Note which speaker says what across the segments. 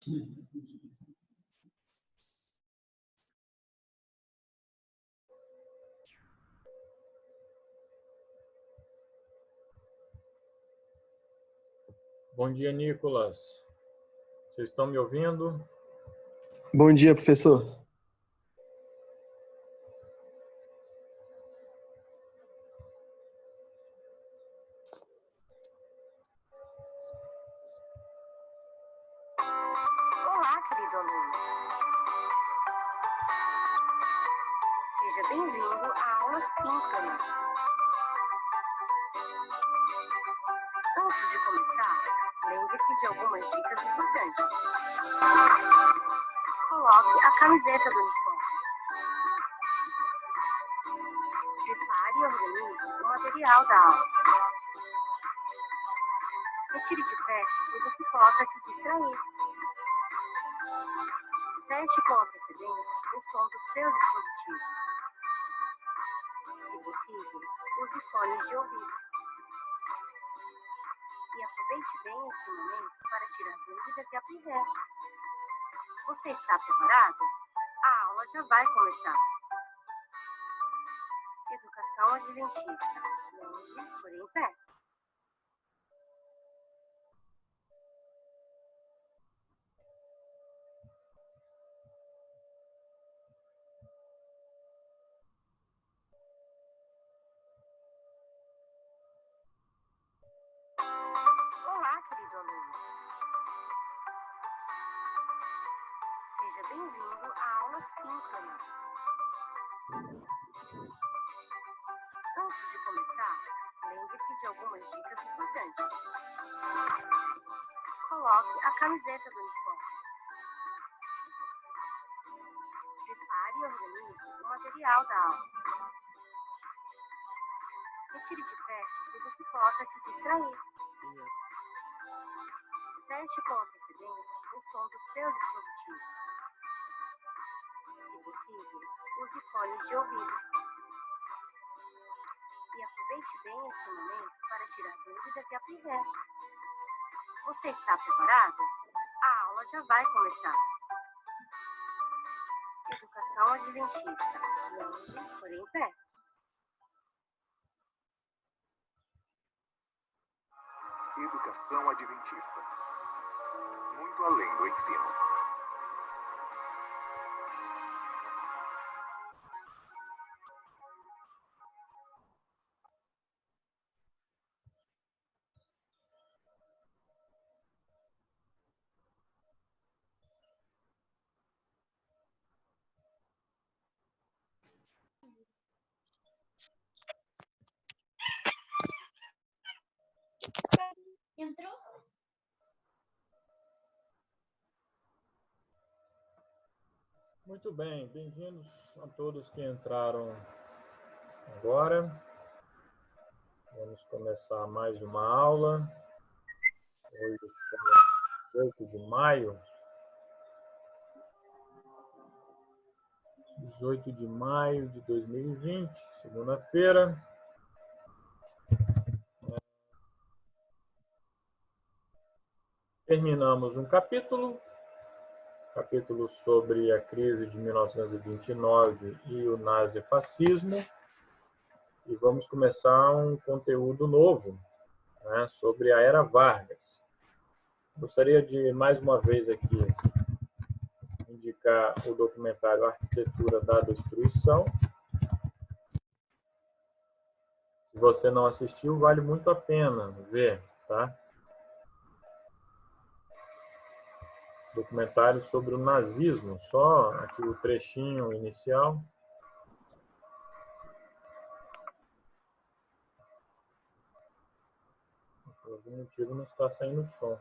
Speaker 1: Bom dia, Nicolas. Vocês estão me ouvindo?
Speaker 2: Bom dia, professor.
Speaker 3: Olá, querido aluno. Seja bem-vindo à aula síncrona. Antes de começar, lembre-se de algumas dicas importantes. Coloque a camiseta do uniforme. Prepare e organize o material da aula. Retire de pé tudo que possa te distrair. Teste com antecedência o som do seu dispositivo. Se possível, use fones de ouvido. E aproveite bem esse momento para tirar dúvidas e aprender. Você está preparado? A aula já vai começar. Educação Adventista. Longe, porém perto. Olá, querido aluno. Seja bem-vindo à aula síncrona. Antes de começar, lembre-se de algumas dicas importantes. Coloque a camiseta do uniforme. Prepare e organize o material da aula. Retire de pé tudo que possa te distrair. Teste com antecedência o som do seu dispositivo. Se possível, use fones de ouvido. E aproveite bem esse momento para tirar dúvidas e aprender. Você está preparado? A aula já vai começar. Educação Adventista. Longe, porém perto.
Speaker 4: Educação Adventista. Muito além do ensino.
Speaker 5: Entrou?
Speaker 1: Muito bem, bem-vindos a todos que entraram agora. Vamos começar mais uma aula. Hoje é 18 de maio. 18 de maio de 2020, segunda-feira. Terminamos um capítulo sobre a crise de 1929 e o nazifascismo, e vamos começar um conteúdo novo, né, sobre a Era Vargas. Gostaria de, mais uma vez aqui, indicar o documentário Arquitetura da Destruição. Se você não assistiu, vale muito a pena ver, tá? Documentário sobre o nazismo, só aqui o trechinho inicial. Por algum motivo não está saindo som.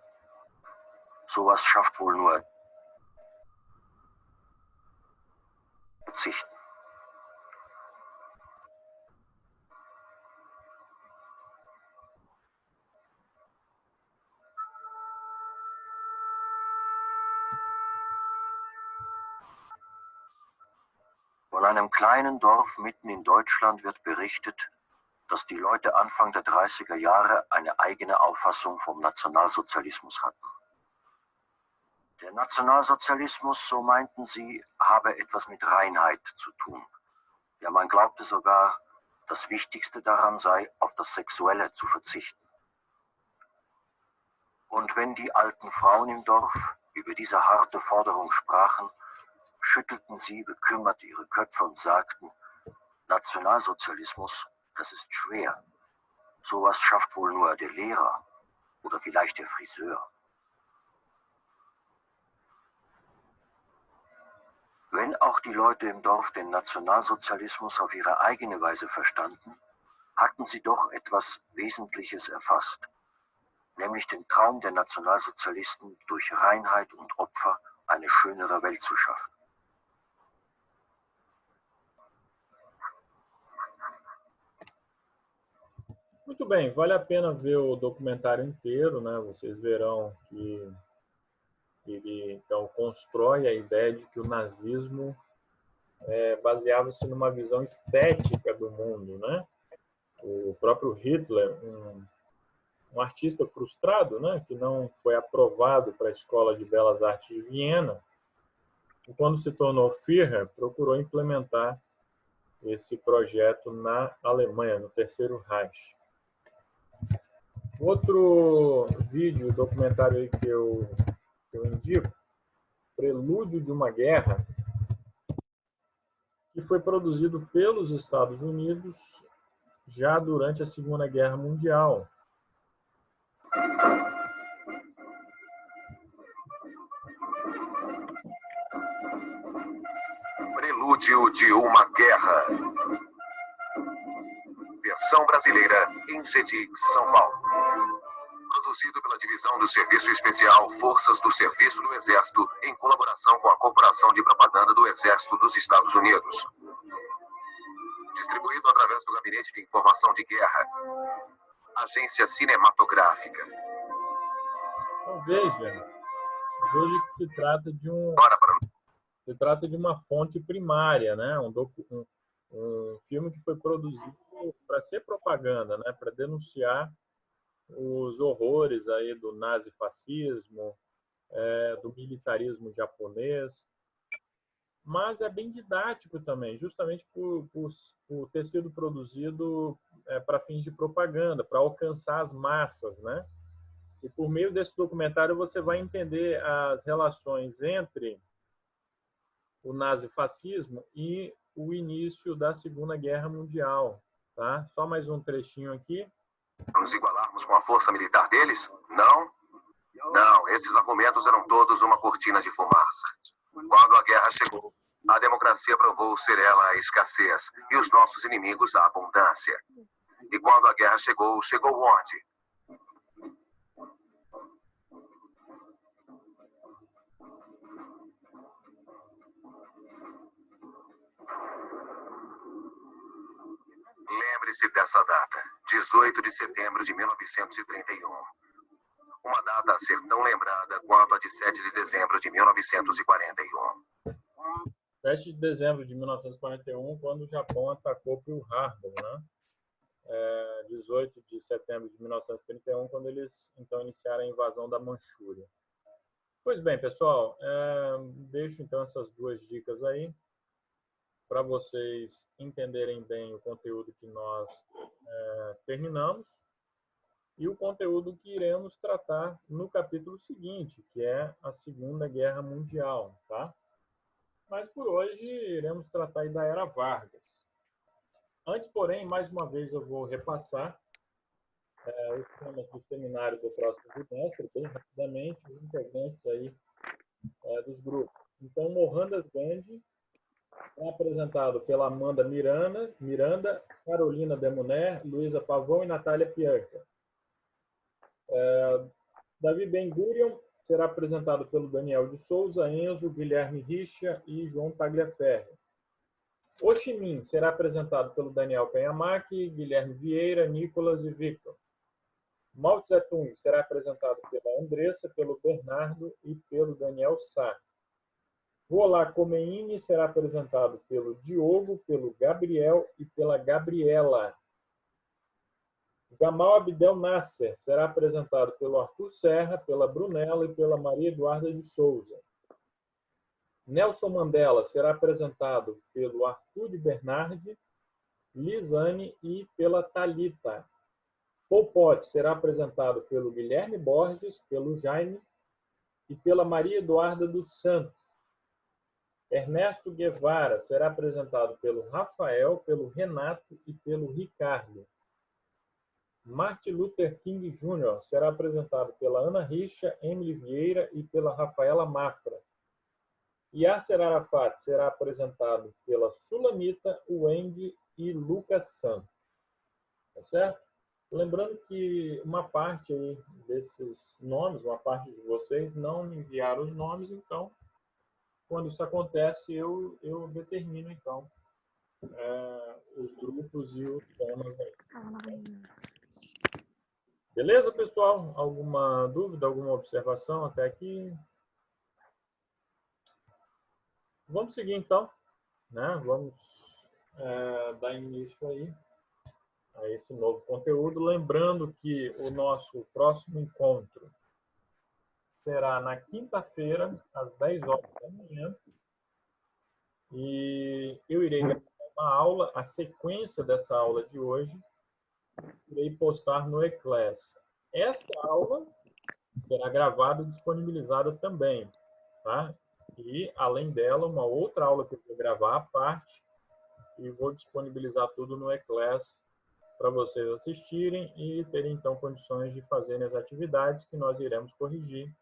Speaker 4: Sowas schafft wohl nur Verzichten. Von einem kleinen Dorf mitten in Deutschland wird berichtet, dass die Leute Anfang der 30er Jahre eine eigene Auffassung vom Nationalsozialismus hatten. Der Nationalsozialismus, so meinten sie, habe etwas mit Reinheit zu tun. Ja, man glaubte sogar, das Wichtigste daran sei, auf das Sexuelle zu verzichten. Und wenn die alten Frauen im Dorf über diese harte Forderung sprachen, schüttelten sie bekümmert ihre Köpfe und sagten, Nationalsozialismus, das ist schwer. Sowas schafft wohl nur der Lehrer oder vielleicht der Friseur. Wenn auch die Leute im Dorf den Nationalsozialismus auf ihre eigene Weise verstanden, hatten sie doch etwas Wesentliches erfasst, nämlich den Traum der Nationalsozialisten, durch Reinheit und Opfer eine schönere Welt zu schaffen.
Speaker 1: Muito bem, vale a pena ver o documentário inteiro, né? Vocês verão que ele então constrói a ideia de que o nazismo baseava-se numa visão estética do mundo, né? O próprio Hitler, um artista frustrado, né, que não foi aprovado para a Escola de Belas Artes de Viena, e quando se tornou Führer, procurou implementar esse projeto na Alemanha, no Terceiro Reich. Outro vídeo, documentário aí que eu indico, Prelúdio de uma Guerra, que foi produzido pelos Estados Unidos já durante a Segunda Guerra Mundial.
Speaker 5: Prelúdio de uma Guerra. Versão brasileira em Jedix, São Paulo. Produzido pela Divisão do Serviço Especial Forças do Serviço do Exército, em colaboração com a Corporação de Propaganda do Exército dos Estados Unidos. Distribuído através do Gabinete de Informação de Guerra. Agência Cinematográfica.
Speaker 1: Então veja que se trata de uma fonte primária, né? Um filme que foi produzido para ser propaganda, né? Para denunciar os horrores aí do nazifascismo, do militarismo japonês, mas é bem didático também, justamente por ter sido produzido para fins de propaganda, para alcançar as massas, né? E por meio desse documentário você vai entender as relações entre o nazifascismo e o início da Segunda Guerra Mundial, tá? Só mais um trechinho aqui.
Speaker 5: Nos igualarmos com a força militar deles? Não. Não, esses argumentos eram todos uma cortina de fumaça. Quando a guerra chegou, a democracia provou ser ela a escassez e os nossos inimigos a abundância. E quando a guerra chegou, chegou onde? Lembre-se dessa data, 18 de setembro de 1931. Uma data a ser tão lembrada quanto a de 7 de dezembro de 1941.
Speaker 1: 7 de dezembro de 1941, quando o Japão atacou Pearl Harbor, né? 18 de setembro de 1931, quando eles então iniciaram a invasão da Manchúria. Pois bem, pessoal, deixo então essas duas dicas aí para vocês entenderem bem o conteúdo que nós terminamos e o conteúdo que iremos tratar no capítulo seguinte, que é a Segunda Guerra Mundial, tá? Mas por hoje iremos tratar aí da Era Vargas. Antes, porém, mais uma vez eu vou repassar os temas do seminário do próximo trimestre, bem rapidamente, os integrantes aí dos grupos. Então, Mohandas Gandhi é apresentado pela Amanda Miranda, Carolina Demoner, Luísa Pavão e Natália Pianca. Davi Ben-Gurion será apresentado pelo Daniel de Souza, Enzo, Guilherme Richa e João Tagliaferri. Ho Chi Minh será apresentado pelo Daniel Penhamaki, Guilherme Vieira, Nicolas e Victor. Mao Tse-Tung será apresentado pela Andressa, pelo Bernardo e pelo Daniel Sá. Rolá Khomeini será apresentado pelo Diogo, pelo Gabriel e pela Gabriela. Gamal Abdel Nasser será apresentado pelo Arthur Serra, pela Brunella e pela Maria Eduarda de Souza. Nelson Mandela será apresentado pelo Arthur de Bernardi, Lisane e pela Thalita. Pol Pot será apresentado pelo Guilherme Borges, pelo Jaime e pela Maria Eduarda dos Santos. Ernesto Guevara será apresentado pelo Rafael, pelo Renato e pelo Ricardo. Martin Luther King Jr. será apresentado pela Ana Richa, Emily Vieira e pela Rafaela Mafra. Yasser Arafat será apresentado pela Sulamita, Wendy e Lucas Santos. Tá certo? Lembrando que uma parte aí desses nomes, uma parte de vocês não me enviaram os nomes, então, quando isso acontece, eu determino, então, os grupos e os temas aí. Beleza, pessoal? Alguma dúvida, alguma observação até aqui? Vamos seguir, então, né? Vamos dar início aí a esse novo conteúdo. Lembrando que o nosso próximo encontro será na quinta-feira, às 10 horas da manhã. E eu irei gravar uma aula, a sequência dessa aula de hoje, irei postar no eClass. Esta aula será gravada e disponibilizada também, tá? E, além dela, uma outra aula que eu vou gravar à parte e vou disponibilizar tudo no eClass para vocês assistirem e terem, então, condições de fazerem as atividades que nós iremos corrigir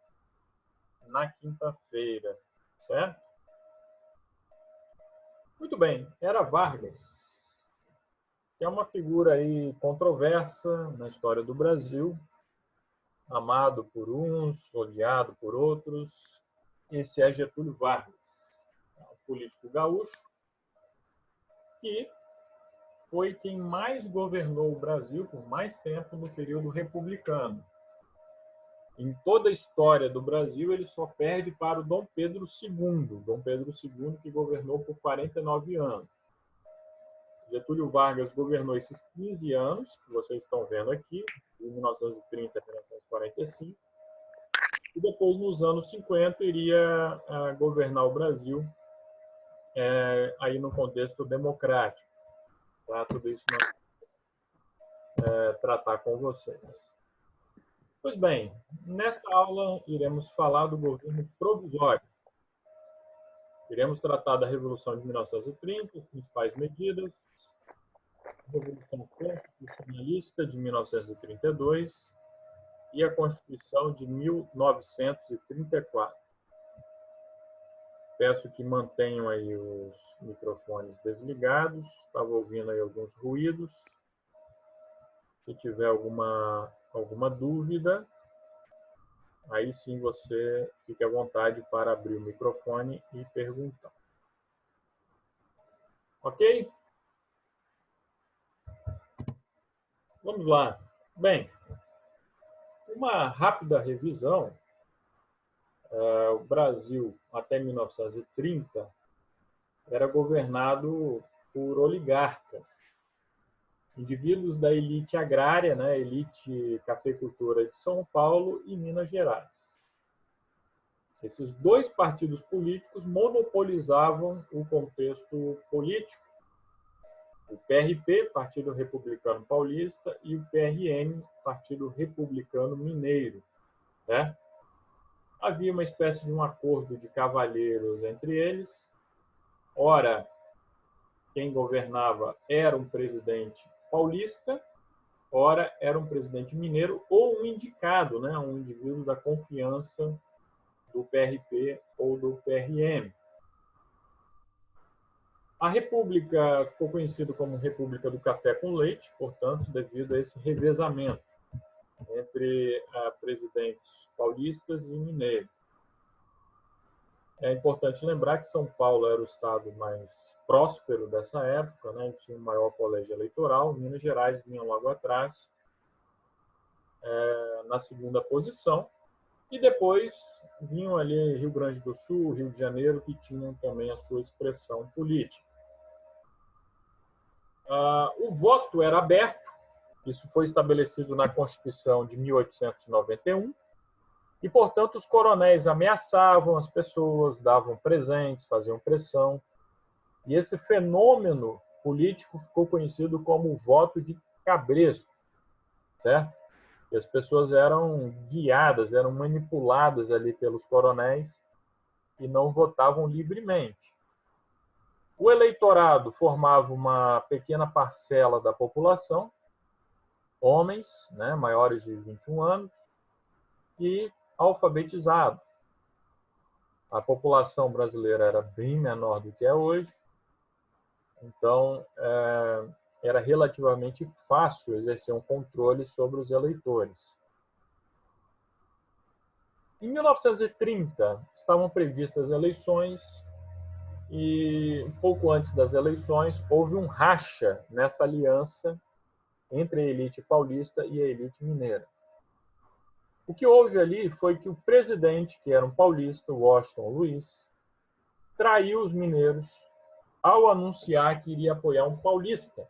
Speaker 1: na quinta-feira, certo? Muito bem, Era Vargas, que é uma figura aí controversa na história do Brasil, amado por uns, odiado por outros. Esse é Getúlio Vargas, um político gaúcho que foi quem mais governou o Brasil por mais tempo no período republicano. Em toda a história do Brasil, ele só perde para o Dom Pedro II. Dom Pedro II, que governou por 49 anos. Getúlio Vargas governou esses 15 anos, que vocês estão vendo aqui, de 1930 a 1945. E depois, nos anos 50, iria governar o Brasil aí no contexto democrático. Tá? Tudo isso nós vamos tratar com vocês. Pois bem, nesta aula iremos falar do governo provisório. Iremos tratar da Revolução de 1930, as principais medidas, a Revolução Constitucionalista de 1932 e a Constituição de 1934. Peço que mantenham aí os microfones desligados. Estava ouvindo aí alguns ruídos. Se tiver alguma dúvida, aí sim você fique à vontade para abrir o microfone e perguntar. Ok? Vamos lá. Bem, uma rápida revisão. O Brasil, até 1930, era governado por oligarcas, indivíduos da elite agrária, né, elite cafeicultora de São Paulo e Minas Gerais. Esses dois partidos políticos monopolizavam o contexto político. O PRP, Partido Republicano Paulista, e o PRM, Partido Republicano Mineiro. Né? Havia uma espécie de um acordo de cavalheiros entre eles. Ora, quem governava era um presidente paulista, ora era um presidente mineiro ou um indicado, né, um indivíduo da confiança do PRP ou do PRM. A República ficou conhecida como República do Café com Leite, portanto, devido a esse revezamento entre presidentes paulistas e mineiros. É importante lembrar que São Paulo era o estado mais próspero dessa época, né? Tinha o maior colégio eleitoral. Minas Gerais vinha logo atrás, na segunda posição. E depois vinham ali Rio Grande do Sul, Rio de Janeiro, que tinham também a sua expressão política. O voto era aberto, Isso foi estabelecido na Constituição de 1891 e, portanto, os coronéis ameaçavam as pessoas, davam presentes, faziam pressão. E esse fenômeno político ficou conhecido como o voto de cabresto, certo? E as pessoas eram guiadas, eram manipuladas ali pelos coronéis e não votavam livremente. O eleitorado formava uma pequena parcela da população, homens, né, maiores de 21 anos, e alfabetizados. A população brasileira era bem menor do que é hoje, então era relativamente fácil exercer um controle sobre os eleitores. Em 1930, estavam previstas eleições e, um pouco antes das eleições, houve um racha nessa aliança entre a elite paulista e a elite mineira. O que houve ali foi que o presidente, que era um paulista, Washington Luiz, traiu os mineiros ao anunciar que iria apoiar um paulista.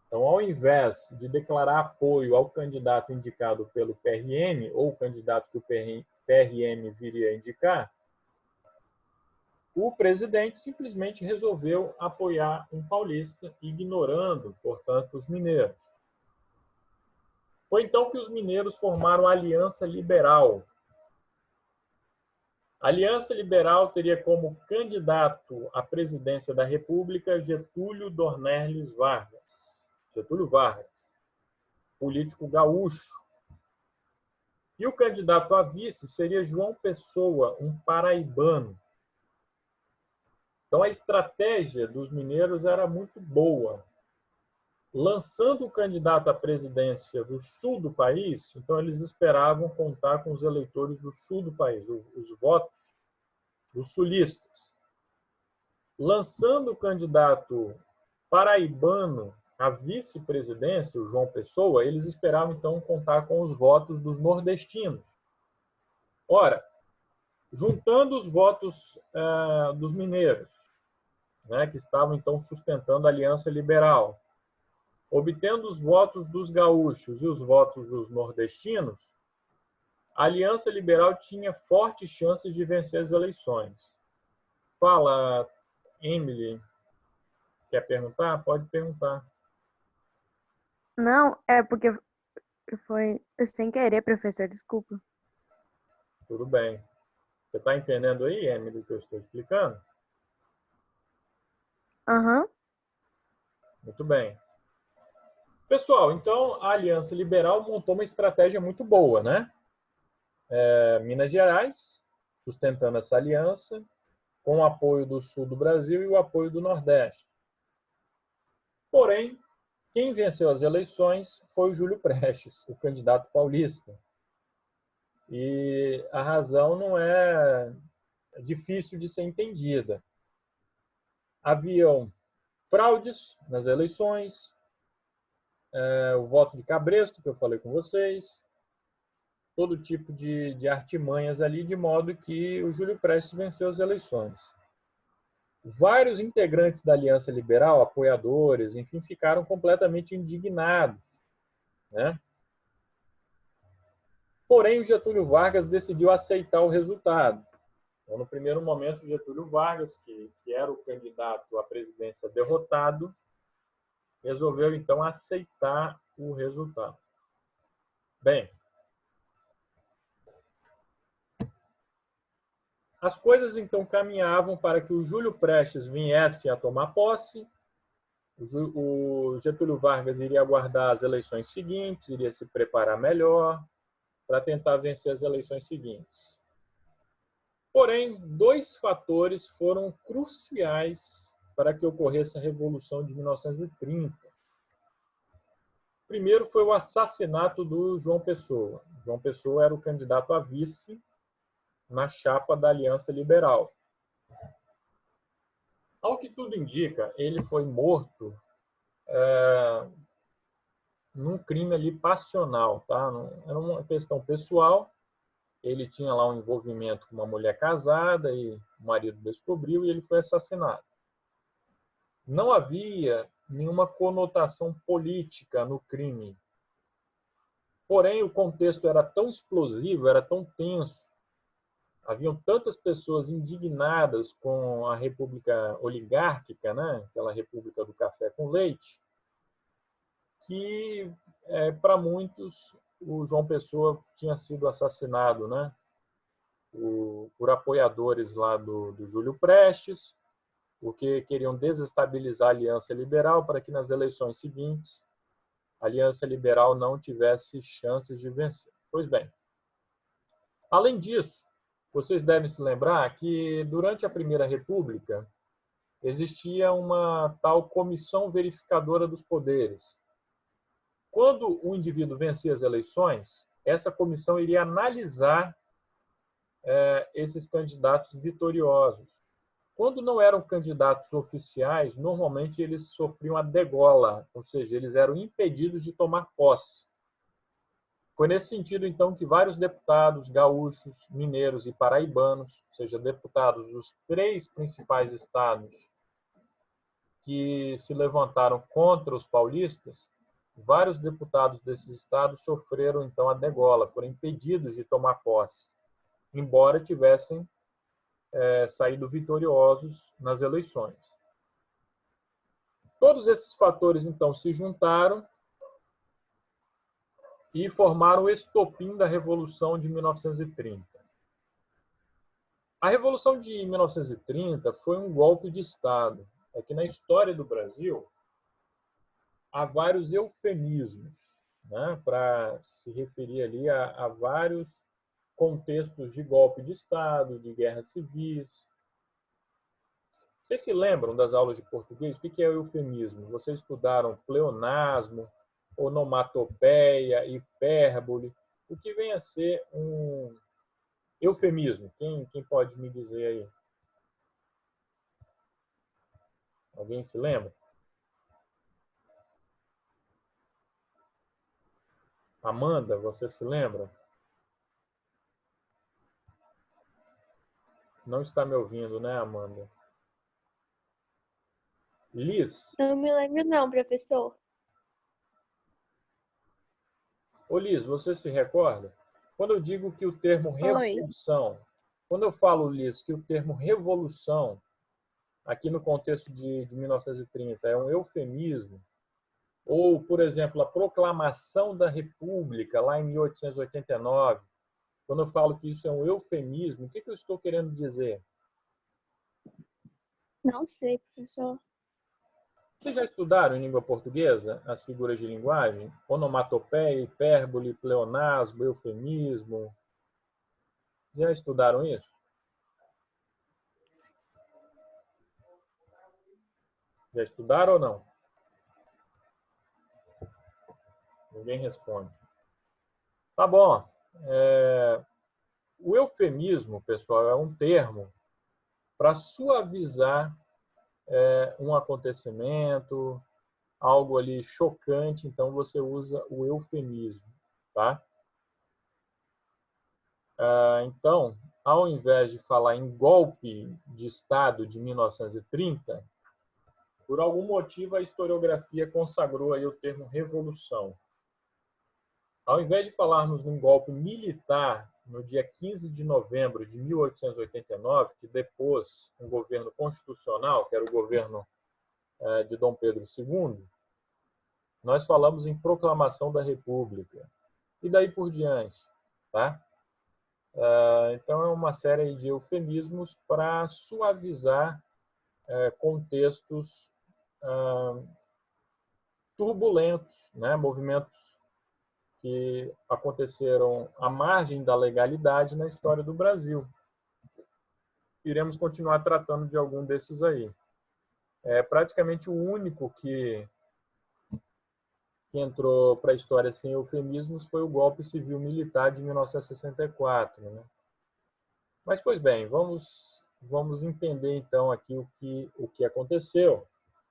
Speaker 1: Então, ao invés de declarar apoio ao candidato indicado pelo PRM, ou o candidato que o PRM viria a indicar, o presidente simplesmente resolveu apoiar um paulista, ignorando, portanto, os mineiros. Foi então que os mineiros formaram a Aliança Liberal. A Aliança Liberal teria como candidato à presidência da República Getúlio Dornelles Vargas. Getúlio Vargas, político gaúcho. E o candidato a vice seria João Pessoa, um paraibano. Então, a estratégia dos mineiros era muito boa. Lançando o candidato à presidência do sul do país, então eles esperavam contar com os eleitores do sul do país, os votos dos sulistas. Lançando o candidato paraibano à vice-presidência, o João Pessoa, eles esperavam, então, contar com os votos dos nordestinos. Ora, juntando os votos dos mineiros, né, que estavam, então, sustentando a Aliança Liberal, obtendo os votos dos gaúchos e os votos dos nordestinos, a Aliança Liberal tinha fortes chances de vencer as eleições. Fala, Emily. Quer perguntar? Pode perguntar.
Speaker 6: Não, é porque foi sem querer, professor, desculpa.
Speaker 1: Tudo bem. Você está entendendo aí, Emily, o que eu estou explicando?
Speaker 6: Aham.
Speaker 1: Muito bem. Pessoal, então a Aliança Liberal montou uma estratégia muito boa, né? Minas Gerais, sustentando essa aliança, com o apoio do sul do Brasil e o apoio do Nordeste. Porém, quem venceu as eleições foi o Júlio Prestes, o candidato paulista. E a razão não é difícil de ser entendida. Haviam fraudes nas eleições, o voto de cabresto, que eu falei com vocês, todo tipo de artimanhas ali, de modo que o Júlio Prestes venceu as eleições. Vários integrantes da Aliança Liberal, apoiadores, enfim, ficaram completamente indignados, né? Porém, o Getúlio Vargas decidiu aceitar o resultado. Então, no primeiro momento, o Getúlio Vargas, que era o candidato à presidência derrotado, resolveu, então, aceitar o resultado. Bem, as coisas, então, caminhavam para que o Júlio Prestes viesse a tomar posse, o Getúlio Vargas iria aguardar as eleições seguintes, iria se preparar melhor para tentar vencer as eleições seguintes. Porém, dois fatores foram cruciais para que ocorresse a Revolução de 1930. Primeiro foi o assassinato do João Pessoa. João Pessoa era o candidato a vice na chapa da Aliança Liberal. Ao que tudo indica, ele foi morto num crime ali passional, tá? Era uma questão pessoal. Ele tinha lá um envolvimento com uma mulher casada e o marido descobriu e ele foi assassinado. Não havia nenhuma conotação política no crime. Porém, o contexto era tão explosivo, era tão tenso, haviam tantas pessoas indignadas com a República Oligárquica, né? Aquela República do Café com Leite, que, para muitos, o João Pessoa tinha sido assassinado, né? Por apoiadores lá do Júlio Prestes, porque queriam desestabilizar a Aliança Liberal para que nas eleições seguintes a Aliança Liberal não tivesse chances de vencer. Pois bem, além disso, vocês devem se lembrar que durante a Primeira República existia uma tal Comissão Verificadora dos Poderes. Quando o indivíduo vencia as eleições, essa comissão iria analisar esses candidatos vitoriosos. Quando não eram candidatos oficiais, normalmente eles sofriam a degola, ou seja, eles eram impedidos de tomar posse. Foi nesse sentido, então, que vários deputados gaúchos, mineiros e paraibanos, ou seja, deputados dos 3 principais estados que se levantaram contra os paulistas, vários deputados desses estados sofreram, então, a degola, foram impedidos de tomar posse, embora tivessem saído vitoriosos nas eleições. Todos esses fatores, então, se juntaram e formaram o estopim da Revolução de 1930. A Revolução de 1930 foi um golpe de Estado. É que na história do Brasil há vários eufemismos, né, para se referir ali a vários contextos de golpe de Estado, de guerras civis. Vocês se lembram das aulas de português? O que é o eufemismo? Vocês estudaram pleonasmo, onomatopeia, hipérbole. O que vem a ser um eufemismo? Quem pode me dizer aí? Alguém se lembra? Amanda, você se lembra? Não está me ouvindo, né, Amanda? Liz?
Speaker 6: Não me lembro não, professor.
Speaker 1: Ô, Liz, você se recorda? Quando eu digo que o termo revolução, quando eu falo, Liz, que o termo revolução, aqui no contexto de 1930, é um eufemismo, ou, por exemplo, a proclamação da República, lá em 1889, quando eu falo que isso é um eufemismo, o que eu estou querendo dizer?
Speaker 6: Não sei, professor.
Speaker 1: Vocês já estudaram em língua portuguesa as figuras de linguagem? Onomatopeia, hipérbole, pleonasmo, eufemismo. Já estudaram isso? Já estudaram ou não? Ninguém responde. Tá bom. O eufemismo, pessoal, é um termo para suavizar um acontecimento, algo ali chocante, então você usa o eufemismo, tá? Então, ao invés de falar em golpe de Estado de 1930, por algum motivo a historiografia consagrou aí o termo revolução. Ao invés de falarmos num golpe militar no dia 15 de novembro de 1889, que depôs um governo constitucional, que era o governo de Dom Pedro II, nós falamos em proclamação da República. E daí por diante, tá? Então, é uma série de eufemismos para suavizar contextos turbulentos, né? Movimentos que aconteceram à margem da legalidade na história do Brasil. Iremos continuar tratando de algum desses aí. Praticamente o único que entrou para a história sem eufemismos foi o golpe civil-militar de 1964. Né? Mas, pois bem, vamos entender então aqui o que aconteceu.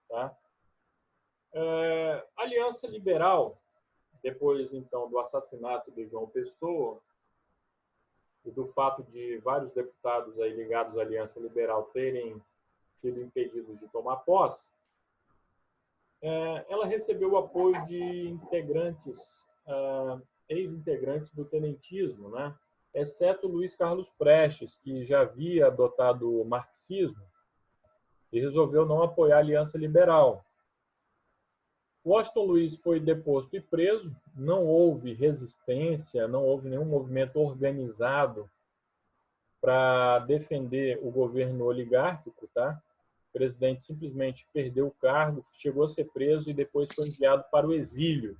Speaker 1: Tá? A Aliança Liberal, depois então do assassinato de João Pessoa e do fato de vários deputados aí ligados à Aliança Liberal terem sido impedidos de tomar posse, ela recebeu o apoio de integrantes, ex-integrantes do tenentismo, né? Exceto Luiz Carlos Prestes, que já havia adotado o marxismo e resolveu não apoiar a Aliança Liberal. Washington Luiz foi deposto e preso, não houve resistência, não houve nenhum movimento organizado para defender o governo oligárquico, tá? O presidente simplesmente perdeu o cargo, chegou a ser preso e depois foi enviado para o exílio.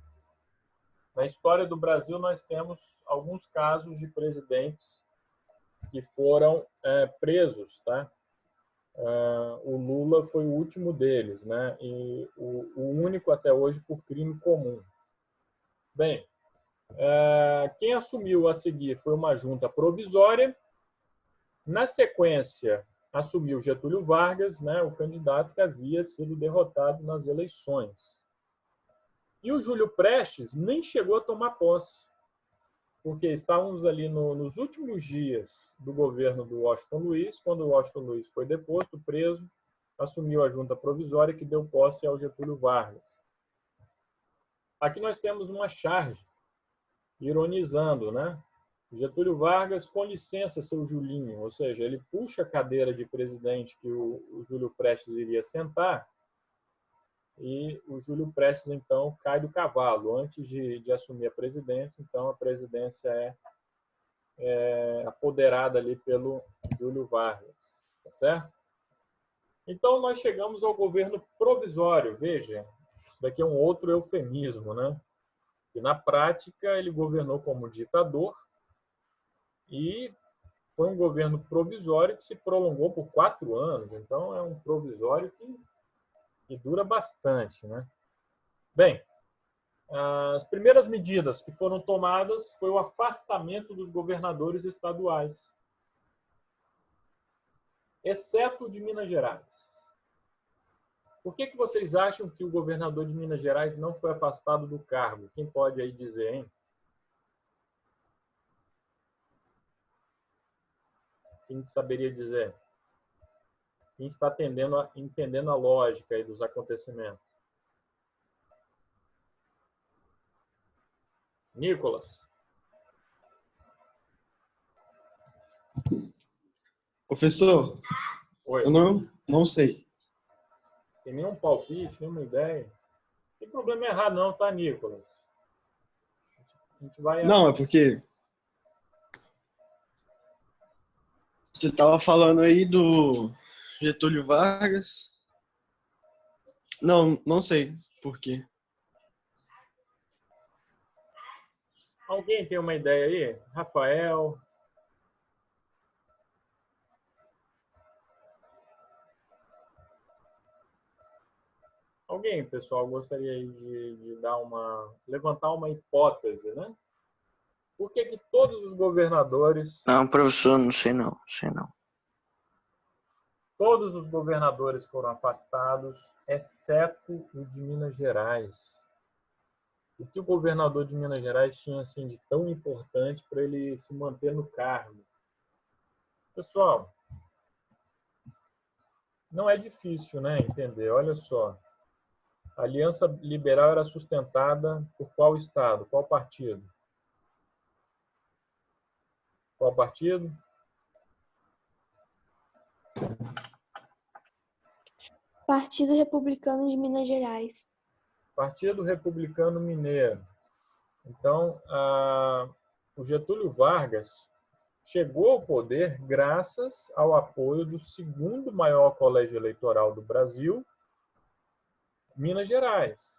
Speaker 1: Na história do Brasil, nós temos alguns casos de presidentes que foram presos, tá? O Lula foi o último deles, né? E o único até hoje por crime comum. Bem, quem assumiu a seguir foi uma junta provisória. Na sequência, assumiu Getúlio Vargas, né, o candidato que havia sido derrotado nas eleições. E o Júlio Prestes nem chegou a tomar posse, porque estávamos ali nos últimos dias do governo do Washington Luiz, quando o Washington Luiz foi deposto, preso, assumiu a junta provisória que deu posse ao Getúlio Vargas. Aqui nós temos uma charge, ironizando, né? Getúlio Vargas, com licença, seu Julinho, ou seja, ele puxa a cadeira de presidente que o Júlio Prestes iria sentar, e o Júlio Prestes, então, cai do cavalo antes de assumir a presidência. Então, a presidência é apoderada ali pelo Júlio Vargas, tá certo? Então, nós chegamos ao governo provisório. Veja, isso daqui é um outro eufemismo, né? E, na prática, ele governou como ditador e foi um governo provisório que se prolongou por 4 anos. Então, é um provisório que dura bastante, né? Bem, as primeiras medidas que foram tomadas foi o afastamento dos governadores estaduais, exceto o de Minas Gerais. Por que vocês acham que o governador de Minas Gerais não foi afastado do cargo? Quem pode aí dizer, hein? Quem saberia dizer? Quem está entendendo a lógica aí dos acontecimentos? Nicolas.
Speaker 2: Professor,
Speaker 1: Oi.
Speaker 2: eu não sei.
Speaker 1: Tem nenhum palpite, nenhuma ideia? Não tem problema errado não, tá, Nicolas? A gente vai...
Speaker 2: Não, é porque você estava falando aí do Getúlio Vargas. Não sei por quê.
Speaker 1: Alguém tem uma ideia aí? Rafael? Alguém, pessoal, gostaria aí de levantar uma hipótese, né? Por que todos os governadores...
Speaker 7: Não, professor, não sei não.
Speaker 1: Todos os governadores foram afastados, exceto o de Minas Gerais. O que o governador de Minas Gerais tinha assim, de tão importante para ele se manter no cargo? Pessoal, não é difícil, né, entender. Olha só. A Aliança Liberal era sustentada por qual estado? Qual partido? Qual partido?
Speaker 6: Partido Republicano de Minas Gerais.
Speaker 1: Partido Republicano Mineiro. Então, o Getúlio Vargas chegou ao poder graças ao apoio do segundo maior colégio eleitoral do Brasil, Minas Gerais.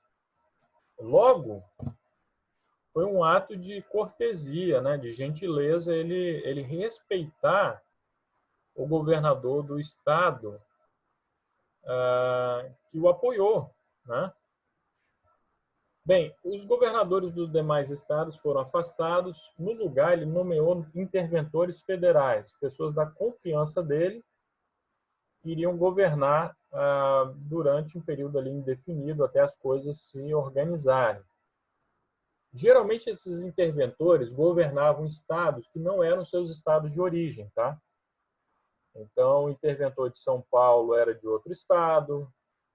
Speaker 1: Logo, foi um ato de cortesia, né, de gentileza, ele respeitar o governador do estado que o apoiou, né? Bem, os governadores dos demais estados foram afastados. No lugar, ele nomeou interventores federais, pessoas da confiança dele, que iriam governar durante um período ali indefinido, até as coisas se organizarem. Geralmente, esses interventores governavam estados que não eram seus estados de origem, tá? Então, o interventor de São Paulo era de outro estado,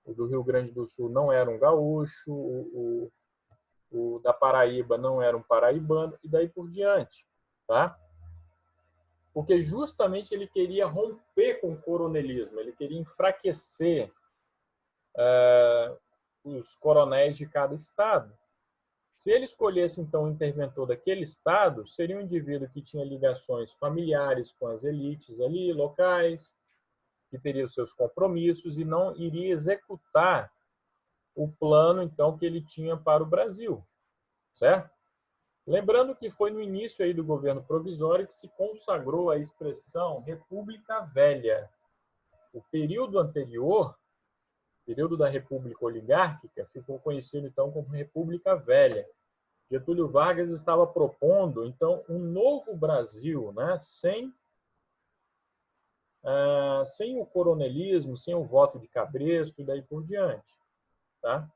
Speaker 1: o do Rio Grande do Sul não era um gaúcho, o da Paraíba não era um paraibano, e daí por diante, tá? Porque justamente ele queria romper com o coronelismo, ele queria enfraquecer os coronéis de cada estado. Se ele escolhesse, então, o interventor daquele estado, seria um indivíduo que tinha ligações familiares com as elites ali, locais, que teria os seus compromissos e não iria executar o plano, então, que ele tinha para o Brasil, certo? Lembrando que foi no início aí do governo provisório que se consagrou a expressão República Velha. O período anterior, período da República Oligárquica, ficou conhecido, então, como República Velha. Getúlio Vargas estava propondo, então, um novo Brasil, né? sem o coronelismo, sem o voto de cabresto e daí por diante. Tá?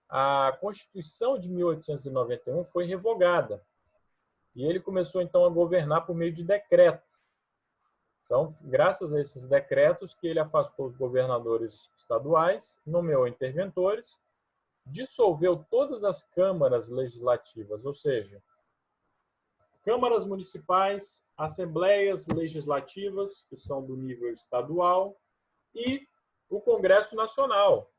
Speaker 1: A Constituição de 1891 foi revogada e ele começou, então, a governar por meio de decretos. Então, graças a esses decretos que ele afastou os governadores estaduais, nomeou interventores, dissolveu todas as câmaras legislativas, ou seja, câmaras municipais, assembleias legislativas, que são do nível estadual, e o Congresso Nacional,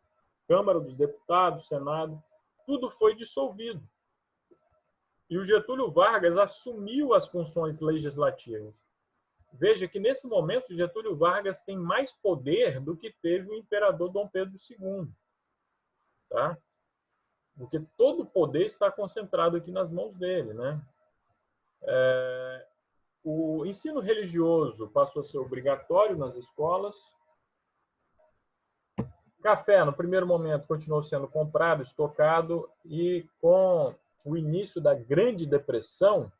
Speaker 1: Câmara dos Deputados, Senado, tudo foi dissolvido. E o Getúlio Vargas assumiu as funções legislativas. Veja que, nesse momento, Getúlio Vargas tem mais poder do que teve o imperador Dom Pedro II. Tá? Porque todo o poder está concentrado aqui nas mãos dele, né? O ensino religioso passou a ser obrigatório nas escolas. Café, no primeiro momento, continuou sendo comprado, estocado, e com o início da Grande Depressão,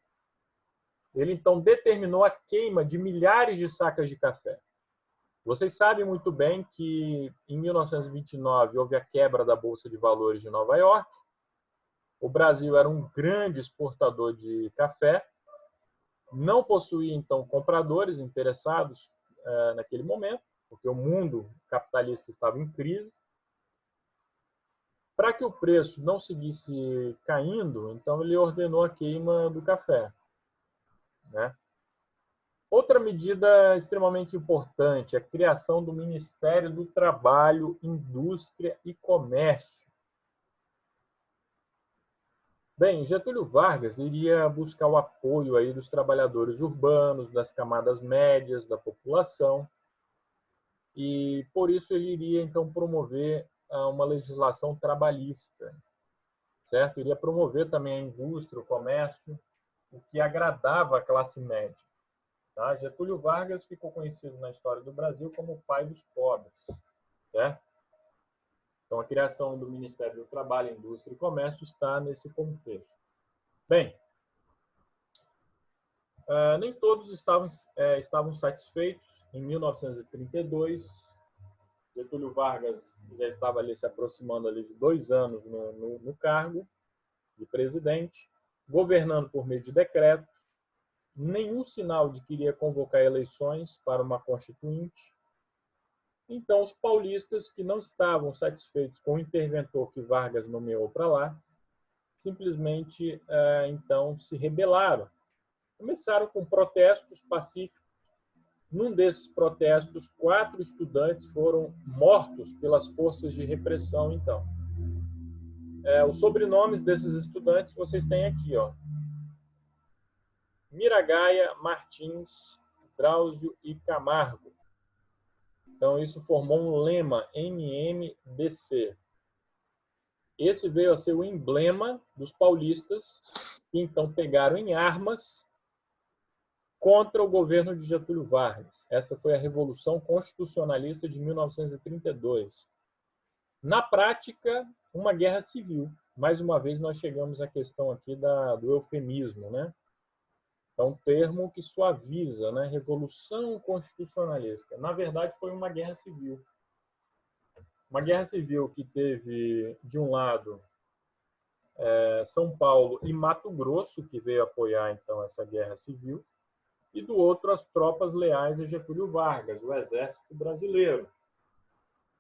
Speaker 1: ele então determinou a queima de milhares de sacas de café. Vocês sabem muito bem que em 1929 houve a quebra da Bolsa de Valores de Nova York. O Brasil era um grande exportador de café, não possuía então compradores interessados naquele momento, porque o mundo capitalista estava em crise. Para que o preço não seguisse caindo, então ele ordenou a queima do café, né? Outra medida extremamente importante é a criação do Ministério do Trabalho, Indústria e Comércio. Bem, Getúlio Vargas iria buscar o apoio aí dos trabalhadores urbanos, das camadas médias da população, e por isso ele iria então promover uma legislação trabalhista, certo? Iria promover também a indústria, o comércio, o que agradava a classe média. Tá? Getúlio Vargas ficou conhecido na história do Brasil como o pai dos pobres, certo? Então, a criação do Ministério do Trabalho, Indústria e Comércio está nesse contexto. Bem, nem todos estavam satisfeitos. Em 1932, Getúlio Vargas já estava ali se aproximando ali de 2 anos no cargo de presidente, governando por meio de decretos, nenhum sinal de que iria convocar eleições para uma constituinte. Então, os paulistas que não estavam satisfeitos com o interventor que Vargas nomeou para lá, simplesmente, então, se rebelaram. Começaram com protestos pacíficos. Num desses protestos, 4 estudantes foram mortos pelas forças de repressão, então. Os sobrenomes desses estudantes vocês têm aqui, ó. Miragaia, Martins, Drauzio e Camargo. Então, isso formou um lema, MMDC. Esse veio a ser o emblema dos paulistas, que então pegaram em armas contra o governo de Getúlio Vargas. Essa foi a Revolução Constitucionalista de 1932. Na prática, uma guerra civil. Mais uma vez, nós chegamos à questão aqui do eufemismo, né? É um termo que suaviza, né? Revolução Constitucionalista. Na verdade, foi uma guerra civil. Uma guerra civil que teve, de um lado, São Paulo e Mato Grosso, que veio apoiar, então, essa guerra civil, e do outro, as tropas leais a Getúlio Vargas, o Exército Brasileiro.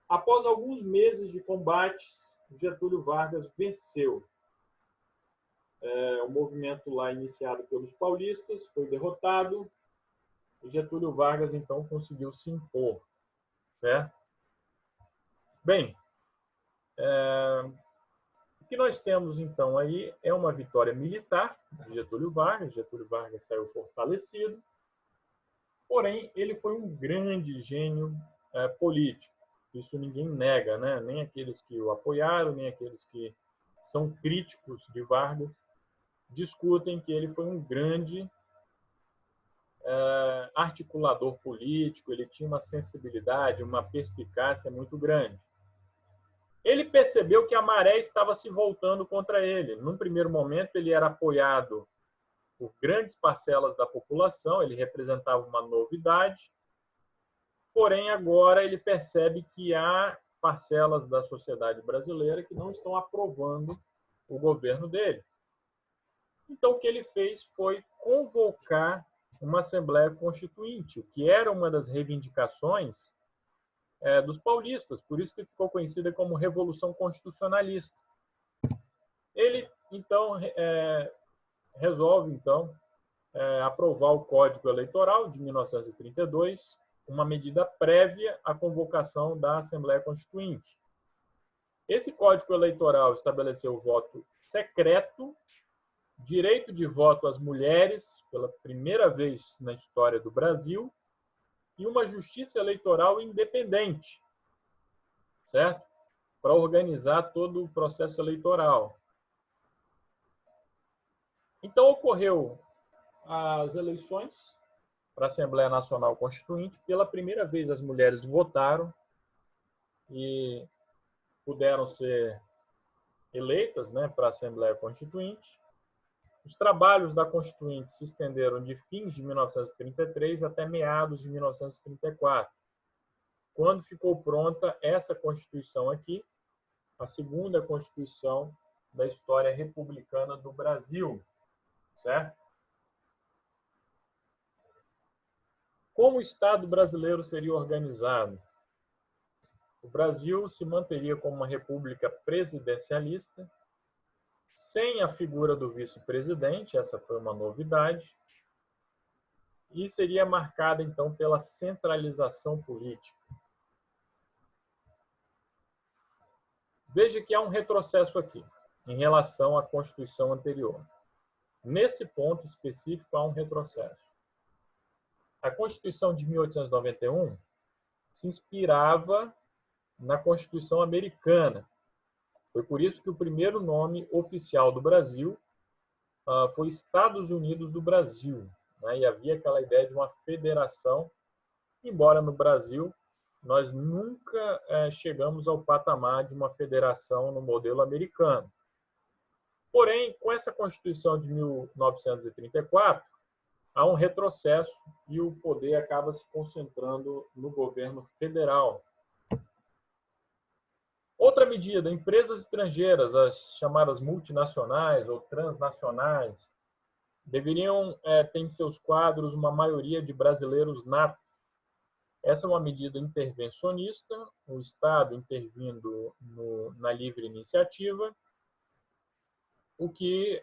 Speaker 1: Após alguns meses de combates, Getúlio Vargas venceu. O movimento lá iniciado pelos paulistas foi derrotado e Getúlio Vargas, então, conseguiu se impor. Certo? Bem, o que nós temos, então, aí é uma vitória militar de Getúlio Vargas. Getúlio Vargas saiu fortalecido, porém, ele foi um grande gênio político. Isso ninguém nega, né? Nem aqueles que o apoiaram, nem aqueles que são críticos de Vargas discutem que ele foi um grande articulador político, ele tinha uma sensibilidade, uma perspicácia muito grande. Ele percebeu que a maré estava se voltando contra ele. Num primeiro momento, ele era apoiado por grandes parcelas da população, ele representava uma novidade, porém, agora ele percebe que há parcelas da sociedade brasileira que não estão aprovando o governo dele. Então, o que ele fez foi convocar uma Assembleia Constituinte, o que era uma das reivindicações dos paulistas, por isso que ficou conhecida como Revolução Constitucionalista. Ele, então, resolve, então, aprovar o Código Eleitoral de 1932, uma medida prévia à convocação da Assembleia Constituinte. Esse Código Eleitoral estabeleceu o voto secreto, direito de voto às mulheres, pela primeira vez na história do Brasil, e uma justiça eleitoral independente, certo? Para organizar todo o processo eleitoral. Então, ocorreu as eleições para a Assembleia Nacional Constituinte. Pela primeira vez, as mulheres votaram e puderam ser eleitas, né, para a Assembleia Constituinte. Os trabalhos da Constituinte se estenderam de fins de 1933 até meados de 1934, quando ficou pronta essa Constituição aqui, a segunda Constituição da história republicana do Brasil, certo? Como o Estado brasileiro seria organizado? O Brasil se manteria como uma república presidencialista, sem a figura do vice-presidente, essa foi uma novidade, e seria marcada, então, pela centralização política. Veja que há um retrocesso aqui, em relação à Constituição anterior. Nesse ponto específico, há um retrocesso. A Constituição de 1891 se inspirava na Constituição americana. Foi por isso que o primeiro nome oficial do Brasil foi Estados Unidos do Brasil, né? E havia aquela ideia de uma federação, embora no Brasil nós nunca chegamos ao patamar de uma federação no modelo americano. Porém, com essa Constituição de 1934, há um retrocesso e o poder acaba se concentrando no governo federal. Outra medida, empresas estrangeiras, as chamadas multinacionais ou transnacionais, deveriam ter em seus quadros uma maioria de brasileiros natos. Essa é uma medida intervencionista, o Estado intervindo na livre iniciativa, o que,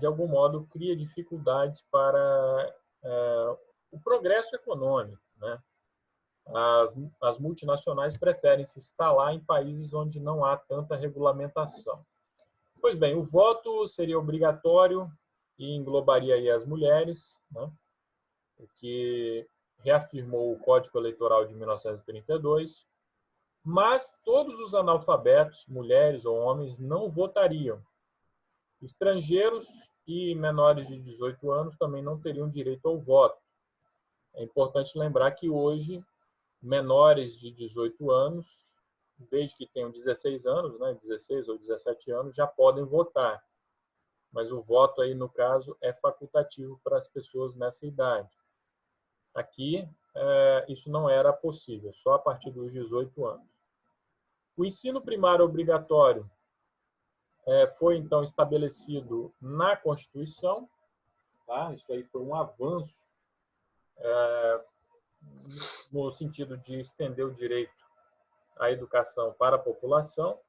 Speaker 1: de algum modo, cria dificuldades para o progresso econômico, né? As multinacionais preferem se instalar em países onde não há tanta regulamentação. Pois bem, o voto seria obrigatório e englobaria aí as mulheres, né? O que reafirmou o Código Eleitoral de 1932, mas todos os analfabetos, mulheres ou homens, não votariam. Estrangeiros e menores de 18 anos também não teriam direito ao voto. É importante lembrar que hoje menores de 18 anos, desde que tenham 16 anos, né, 16 ou 17 anos, já podem votar. Mas o voto aí, no caso, é facultativo para as pessoas nessa idade. Aqui, isso não era possível, só a partir dos 18 anos. O ensino primário obrigatório foi, então, estabelecido na Constituição. Tá? Isso aí foi um avanço no sentido de estender o direito a educação para a população,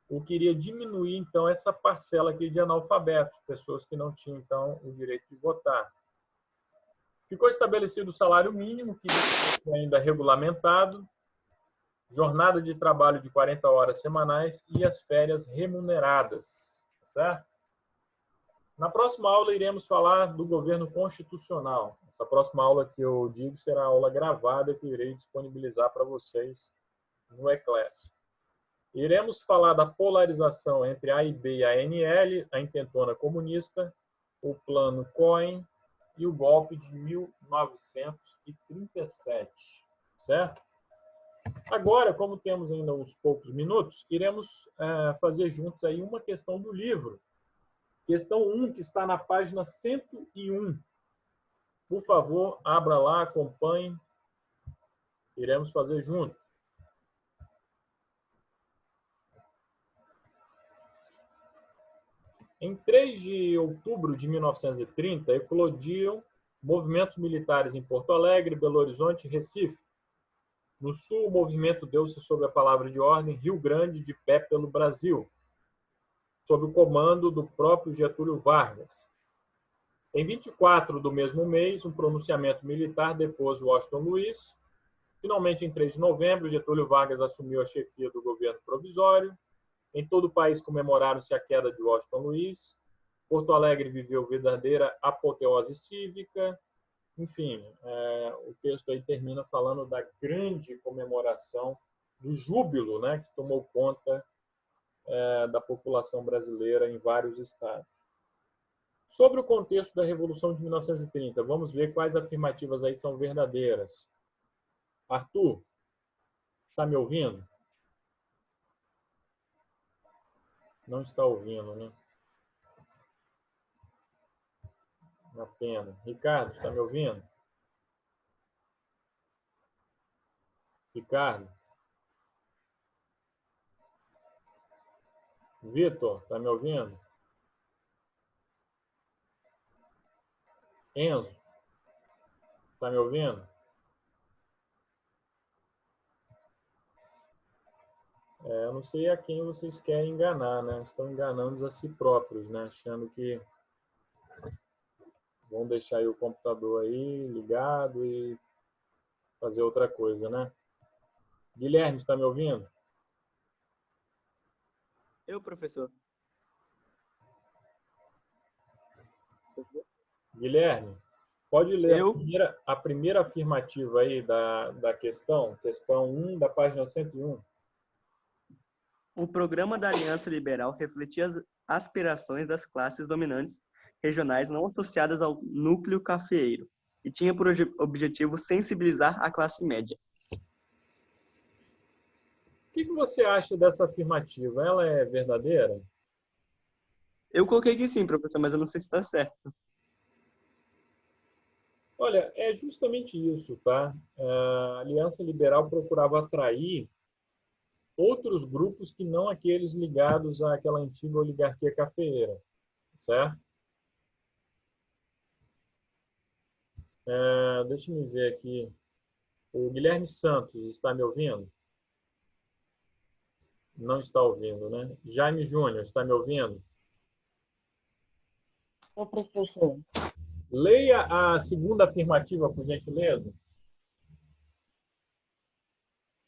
Speaker 1: o que iria diminuir, então, essa parcela aqui de analfabetos, pessoas que não tinham, então, o direito de votar. Ficou estabelecido o salário mínimo, que é ainda regulamentado, jornada de trabalho de 40 horas semanais e as férias remuneradas, certo? Na próxima aula, iremos falar do governo constitucional. Essa próxima aula que eu digo será a aula gravada que eu irei disponibilizar para vocês no eClass. Iremos falar da polarização entre a AIB e a ANL, a intentona comunista, o plano Cohen e o golpe de 1937, certo? Agora, como temos ainda uns poucos minutos, iremos fazer juntos aí uma questão do livro. Questão 1, que está na página 101. Por favor, abra lá, acompanhe. Iremos fazer juntos. Em 3 de outubro de 1930, eclodiam movimentos militares em Porto Alegre, Belo Horizonte e Recife. No Sul, o movimento deu-se sob a palavra de ordem Rio Grande de pé pelo Brasil, sob o comando do próprio Getúlio Vargas. Em 24 do mesmo mês, um pronunciamento militar depôs Washington Luiz. Finalmente, em 3 de novembro, Getúlio Vargas assumiu a chefia do governo provisório. Em todo o país comemoraram-se a queda de Washington Luiz. Porto Alegre viveu verdadeira apoteose cívica. Enfim, o texto aí termina falando da grande comemoração, do júbilo, né, que tomou conta da população brasileira em vários estados. Sobre o contexto da Revolução de 1930, vamos ver quais afirmativas aí são verdadeiras. Arthur, está me ouvindo? Não está ouvindo, né? Uma pena. Ricardo, está me ouvindo? Ricardo? Vitor, está me ouvindo? Enzo, está me ouvindo? Eu não sei a quem vocês querem enganar, né? Estão enganando a si próprios, né? Achando que vão deixar aí o computador aí ligado e fazer outra coisa, né? Guilherme, está me ouvindo?
Speaker 2: Eu, professor.
Speaker 1: Guilherme, pode ler a primeira afirmativa aí da questão 1 da página 101.
Speaker 7: O programa da Aliança Liberal refletia as aspirações das classes dominantes regionais não associadas ao núcleo cafeeiro e tinha por objetivo sensibilizar a classe média.
Speaker 1: O que você acha dessa afirmativa? Ela é verdadeira?
Speaker 7: Eu coloquei que sim, professor, mas eu não sei se está certo.
Speaker 1: Olha, é justamente isso, tá? A Aliança Liberal procurava atrair outros grupos que não aqueles ligados àquela antiga oligarquia cafeeira, certo? Deixa eu ver aqui. O Guilherme Santos está me ouvindo? Não está ouvindo, né? Jaime Júnior, está me ouvindo?
Speaker 8: Ô, professor.
Speaker 1: Leia a segunda afirmativa, por gentileza.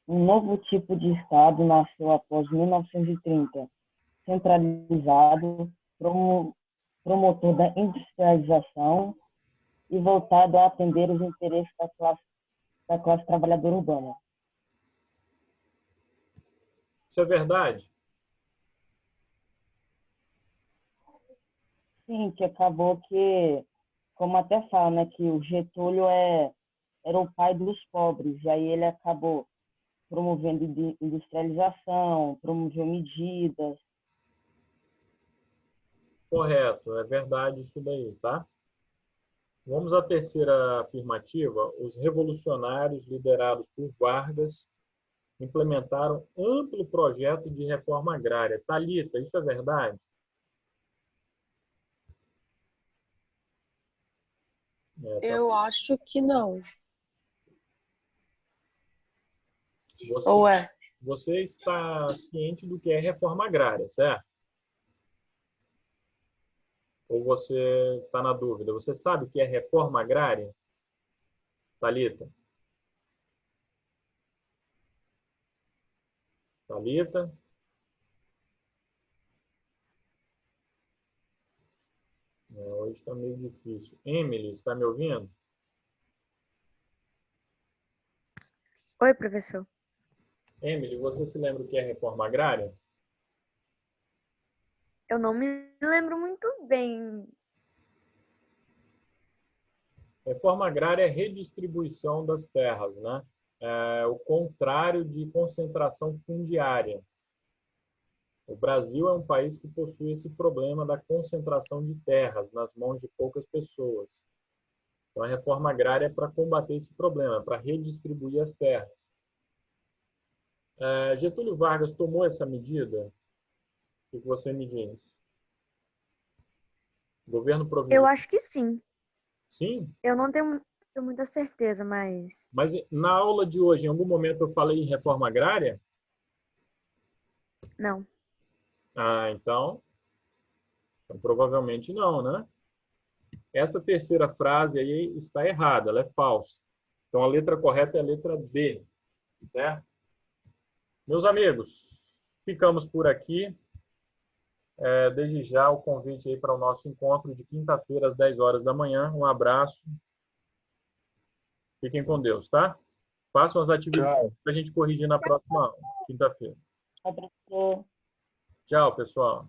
Speaker 8: Um novo tipo de Estado nasceu após 1930, centralizado, promotor da industrialização e voltado a atender os interesses da classe trabalhadora urbana.
Speaker 1: Isso é verdade?
Speaker 8: Sim, que acabou que, como até fala, né, que o Getúlio era o pai dos pobres, e aí ele acabou promovendo industrialização, promoveu medidas.
Speaker 1: Correto, é verdade isso daí, tá? Vamos à terceira afirmativa. Os revolucionários liderados por Vargas implementaram amplo projeto de reforma agrária. Thalita, isso é verdade?
Speaker 9: Eu acho que não.
Speaker 1: Você,
Speaker 9: Ou é?
Speaker 1: você está ciente do que é reforma agrária, certo? Ou você está na dúvida? Você sabe o que é reforma agrária, Thalita? Thalita? Hoje está meio difícil. Emily, está me ouvindo?
Speaker 6: Oi, professor.
Speaker 1: Emily, você se lembra o que é reforma agrária?
Speaker 6: Eu não me lembro muito bem.
Speaker 1: Reforma agrária é redistribuição das terras, né? É o contrário de concentração fundiária. O Brasil é um país que possui esse problema da concentração de terras nas mãos de poucas pessoas. Então, a reforma agrária é para combater esse problema, para redistribuir as terras. Getúlio Vargas tomou essa medida? O que você me diz? Governo provisório.
Speaker 6: Eu acho que sim.
Speaker 1: Sim?
Speaker 6: Eu não tenho muita certeza, mas...
Speaker 1: Mas na aula de hoje, em algum momento eu falei em reforma agrária?
Speaker 6: Não.
Speaker 1: Então provavelmente não, né? Essa terceira frase aí está errada, ela é falsa. Então, a letra correta é a letra D, certo? Meus amigos, ficamos por aqui. Desde já o convite aí para o nosso encontro de quinta-feira às 10 horas da manhã. Um abraço. Fiquem com Deus, tá? Façam as atividades para a gente corrigir na próxima quinta-feira.
Speaker 8: Tchau, professor.
Speaker 1: Tchau, pessoal.